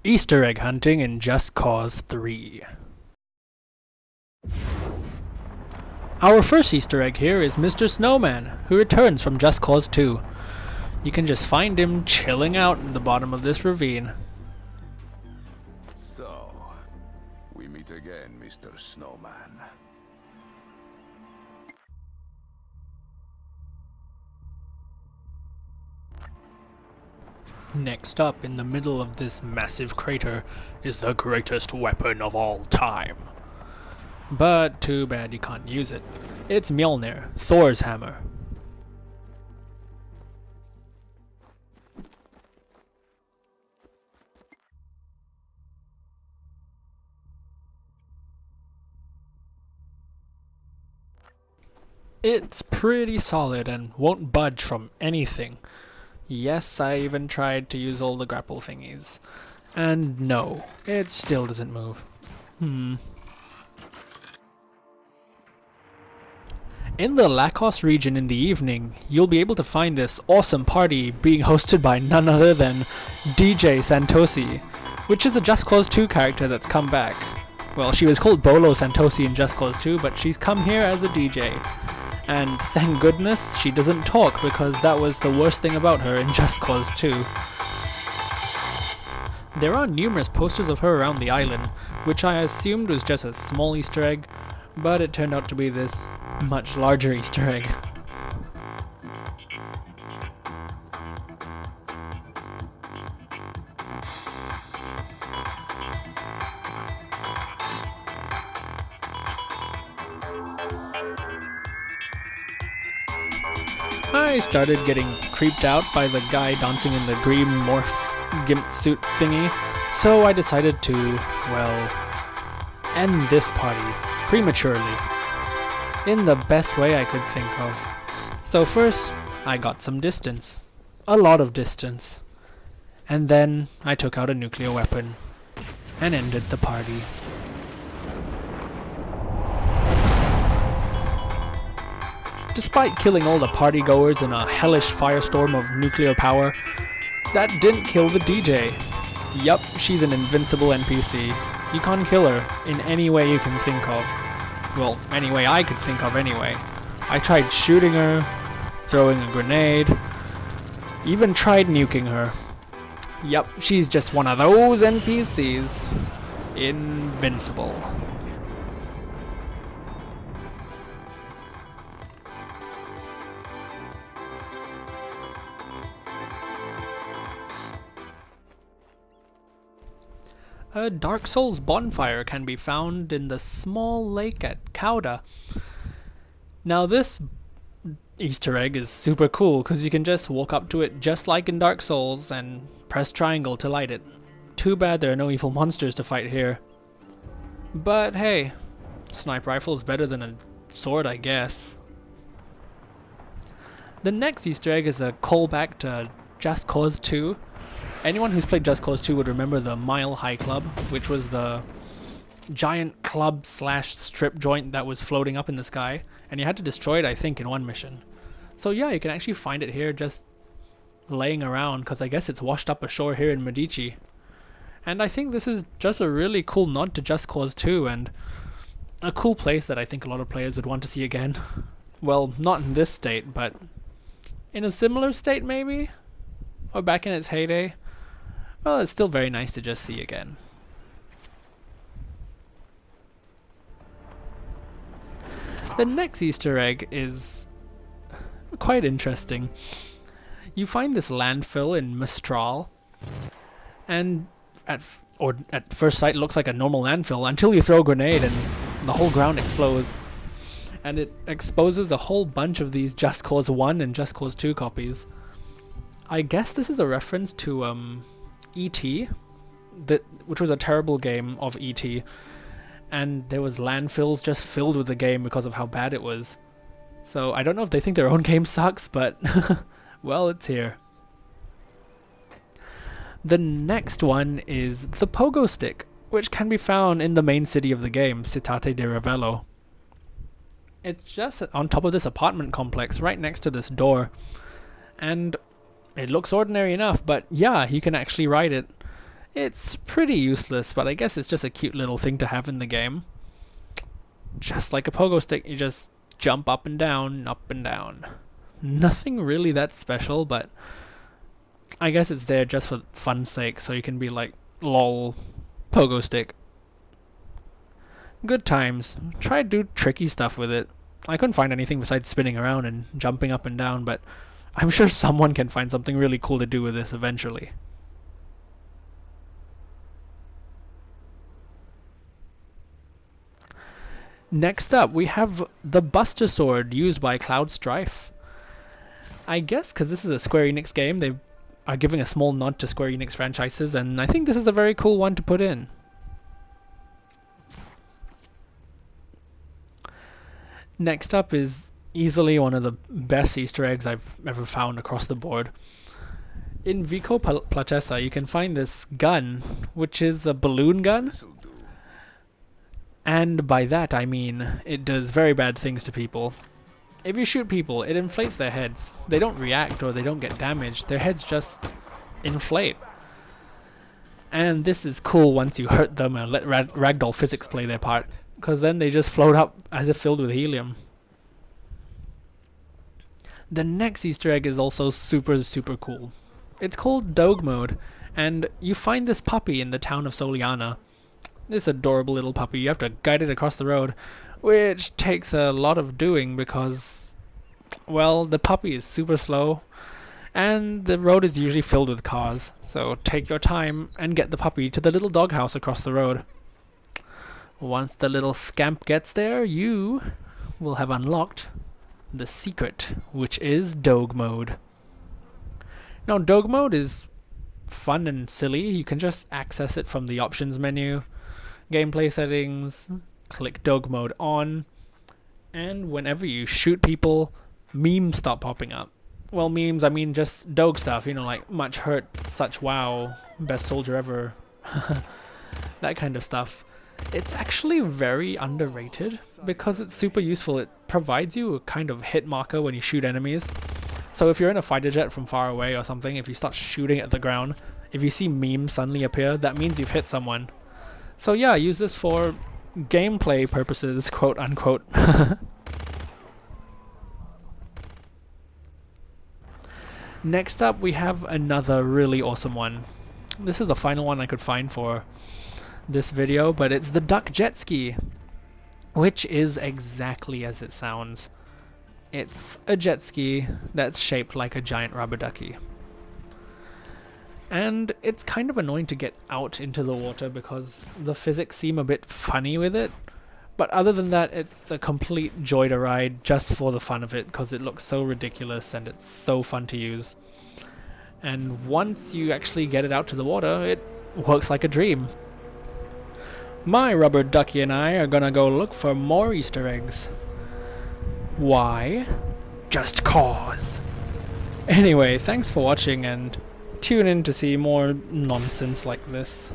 Easter egg hunting in Just Cause 3. Our first Easter egg here is Mr. Snowman, who returns from Just Cause 2. You can just find him chilling out in the bottom of this ravine. So, we meet again, Mr. Snowman. Next up, in the middle of this massive crater, is the greatest weapon of all time. But too bad you can't use it. It's Mjolnir, Thor's hammer. It's pretty solid and won't budge from anything. Yes, I even tried to use all the grapple thingies. And no, it still doesn't move. In the Lakos region in the evening, you'll be able to find this awesome party being hosted by none other than DJ Santosi, which is a Just Cause 2 character that's come back. Well, she was called Bolo Santosi in Just Cause 2, but she's come here as a DJ. And thank goodness she doesn't talk, because that was the worst thing about her in Just Cause 2. There are numerous posters of her around the island, which I assumed was just a small Easter egg, but it turned out to be this much larger Easter egg. I started getting creeped out by the guy dancing in the green morph gimp suit thingy, so I decided to, well, end this party prematurely, in the best way I could think of. So first, I got some distance. A lot of distance. And then I took out a nuclear weapon and ended the party. Despite killing all the partygoers in a hellish firestorm of nuclear power, that didn't kill the DJ. Yup, she's an invincible NPC. You can't kill her in any way you can think of. Well, any way I could think of anyway. I tried shooting her, throwing a grenade, even tried nuking her. Yup, she's just one of those NPCs. Invincible. A Dark Souls bonfire can be found in the small lake at Cauda. Now this Easter egg is super cool because you can just walk up to it just like in Dark Souls and press triangle to light it. Too bad there are no evil monsters to fight here. But hey, sniper rifle is better than a sword, I guess. The next Easter egg is a callback to Just Cause 2. Anyone who's played Just Cause 2 would remember the Mile High Club, which was the giant club slash strip joint that was floating up in the sky, and you had to destroy it, I think, in one mission. So yeah, you can actually find it here just laying around, because I guess it's washed up ashore here in Medici. And I think this is just a really cool nod to Just Cause 2, and a cool place that I think a lot of players would want to see again. Well, not in this state, but in a similar state maybe? Or back in its heyday? Well, it's still very nice to just see again. The next Easter egg is quite interesting. You find this landfill in Mistral, and at first sight looks like a normal landfill until you throw a grenade and the whole ground explodes. And it exposes a whole bunch of these Just Cause 1 and Just Cause 2 copies. I guess this is a reference to E.T., which was a terrible game of E.T., and there was landfills just filled with the game because of how bad it was. So I don't know if they think their own game sucks, but well, it's here. The next one is the Pogo stick, which can be found in the main city of the game, Citate di Ravello. It's just on top of this apartment complex right next to this door, and it looks ordinary enough, but yeah, you can actually ride it. It's pretty useless, but I guess it's just a cute little thing to have in the game. Just like a pogo stick, you just jump up and down, up and down. Nothing really that special, but I guess it's there just for fun's sake, so you can be like, lol, pogo stick. Good times. Try to do tricky stuff with it. I couldn't find anything besides spinning around and jumping up and down, but I'm sure someone can find something really cool to do with this eventually. Next up, we have the Buster Sword used by Cloud Strife. I guess because this is a Square Enix game, they are giving a small nod to Square Enix franchises, and I think this is a very cool one to put in. Next up is easily one of the best Easter eggs I've ever found across the board. In Vico Platessa, you can find this gun, which is a balloon gun. This'll do. And by that I mean it does very bad things to people. If you shoot people, it inflates their heads. They don't react or they don't get damaged, their heads just inflate. And this is cool once you hurt them and let ragdoll physics play their part, because then they just float up as if filled with helium. The next Easter egg is also super cool. It's called Doge mode, and you find this puppy in the town of Soliana. This adorable little puppy, you have to guide it across the road, which takes a lot of doing because, well, the puppy is super slow, and the road is usually filled with cars, so take your time and get the puppy to the little doghouse across the road. Once the little scamp gets there, you will have unlocked the secret, which is Doge mode. Now, Doge mode is fun and silly. You can just access it from the options menu, gameplay settings, click Doge mode on, and whenever you shoot people, memes start popping up. Well, memes, I mean just Doge stuff, you know, like much hurt, such wow, best soldier ever, that kind of stuff. It's actually very underrated because it's super useful. It provides you a kind of hit marker when you shoot enemies. So if you're in a fighter jet from far away or something, if you start shooting at the ground, if you see memes suddenly appear, that means you've hit someone. So yeah, use this for gameplay purposes, quote unquote. Next up, we have another really awesome one. This is the final one I could find for this video, but it's the duck jet ski, which is exactly as it sounds. It's a jet ski that's shaped like a giant rubber ducky. And it's kind of annoying to get out into the water because the physics seem a bit funny with it. But other than that, it's a complete joy to ride just for the fun of it because it looks so ridiculous and it's so fun to use. And once you actually get it out to the water, it works like a dream. My rubber ducky and I are gonna go look for more Easter eggs. Why? Just cause. Anyway, thanks for watching and tune in to see more nonsense like this.